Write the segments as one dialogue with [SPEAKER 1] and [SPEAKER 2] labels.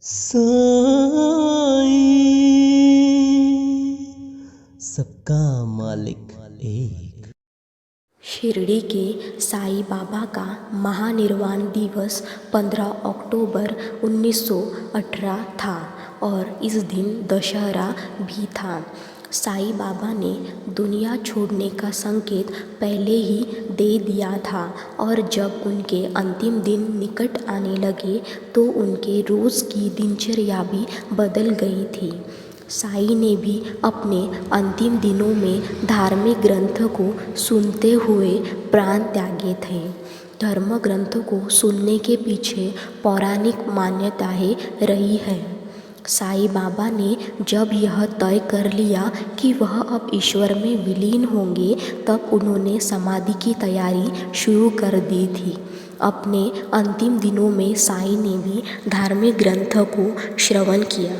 [SPEAKER 1] साई सबका मालिक एक।
[SPEAKER 2] शिरडी के साईं बाबा का महानिर्वाण दिवस 15 अक्टूबर 1918 था और इस दिन दशहरा भी था। साईं बाबा ने दुनिया छोड़ने का संकेत पहले ही दे दिया था और जब उनके अंतिम दिन निकट आने लगे तो उनके रोज़ की दिनचर्या भी बदल गई थी। साईं ने भी अपने अंतिम दिनों में धार्मिक ग्रंथ को सुनते हुए प्राण त्यागे थे। धर्म ग्रंथों को सुनने के पीछे पौराणिक मान्यताएं रही है। साईं बाबा ने जब यह तय कर लिया कि वह अब ईश्वर में विलीन होंगे तब उन्होंने समाधि की तैयारी शुरू कर दी थी। अपने अंतिम दिनों में साईं ने भी धार्मिक ग्रंथों को श्रवण किया।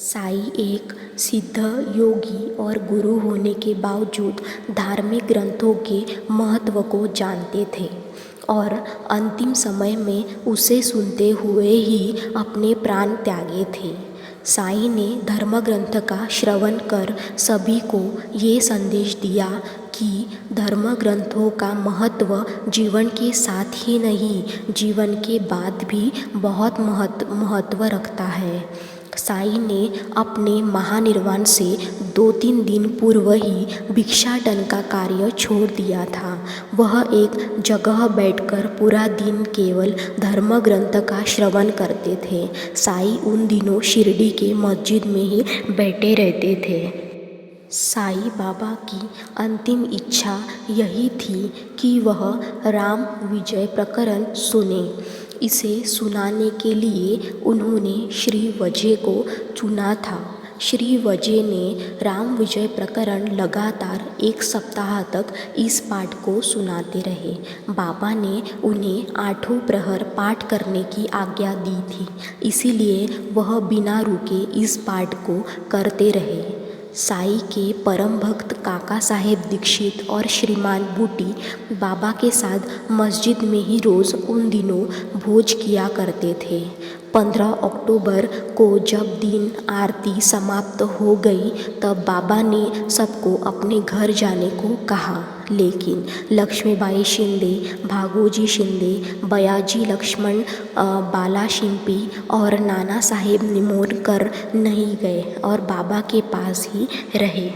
[SPEAKER 2] साईं एक सिद्ध योगी और गुरु होने के बावजूद धार्मिक ग्रंथों के महत्व को जानते थे और अंतिम समय में उसे सुनते हुए ही अपने प्राण त्यागे थे। साईं ने धर्म ग्रंथ का श्रवण कर सभी को ये संदेश दिया कि धर्म ग्रंथों का महत्व जीवन के साथ ही नहीं, जीवन के बाद भी बहुत महत्व रखता है। साईं ने अपने महानिर्वाण से 2-3 दिन पूर्व ही भिक्षाटन का कार्य छोड़ दिया था। वह एक जगह बैठकर पूरा दिन केवल धर्म ग्रंथ का श्रवण करते थे। साईं उन दिनों शिरडी के मस्जिद में ही बैठे रहते थे। साईं बाबा की अंतिम इच्छा यही थी कि वह राम विजय प्रकरण सुने। इसे सुनाने के लिए उन्होंने श्री वजय को चुना था। श्री वजय ने राम विजय प्रकरण लगातार 1 सप्ताह तक इस पाठ को सुनाते रहे। बाबा ने उन्हें 8 प्रहर पाठ करने की आज्ञा दी थी, इसीलिए वह बिना रुके इस पाठ को करते रहे। साईं के परम भक्त काका साहेब दीक्षित और श्रीमान बूटी बाबा के साथ मस्जिद में ही रोज़ उन दिनों भोज किया करते थे। 15 अक्टूबर को जब दिन आरती समाप्त हो गई तब बाबा ने सबको अपने घर जाने को कहा, लेकिन लक्ष्मीबाई शिंदे, भागोजी शिंदे, बयाजी लक्ष्मण बाला शिंपी और नाना साहेब निमोरकर नहीं गए और बाबा के पास ही रहे।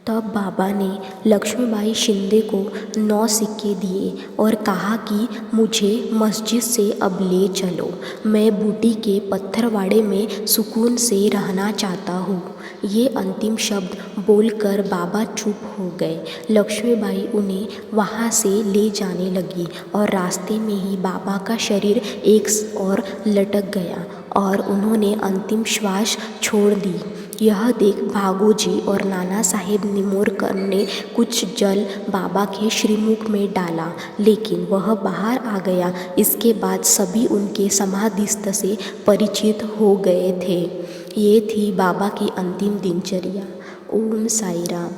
[SPEAKER 2] तब बाबा ने लक्ष्मीबाई शिंदे को 9 सिक्के दिए और कहा कि मुझे मस्जिद से अब ले चलो, मैं बूटी के पत्थरवाड़े में सुकून से रहना चाहता हूँ। ये अंतिम शब्द बोलकर बाबा चुप हो गए। लक्ष्मीबाई उन्हें वहाँ से ले जाने लगी और रास्ते में ही बाबा का शरीर एक ओर लटक गया और उन्होंने अंतिम श्वास छोड़ दी। यह देख भागोजी और नाना साहेब निमोरकर ने कुछ जल बाबा के श्रीमुख में डाला, लेकिन वह बाहर आ गया। इसके बाद सभी उनके समाधिस्थ से परिचित हो गए थे। ये थी बाबा की अंतिम दिनचर्या। ओम साई राम।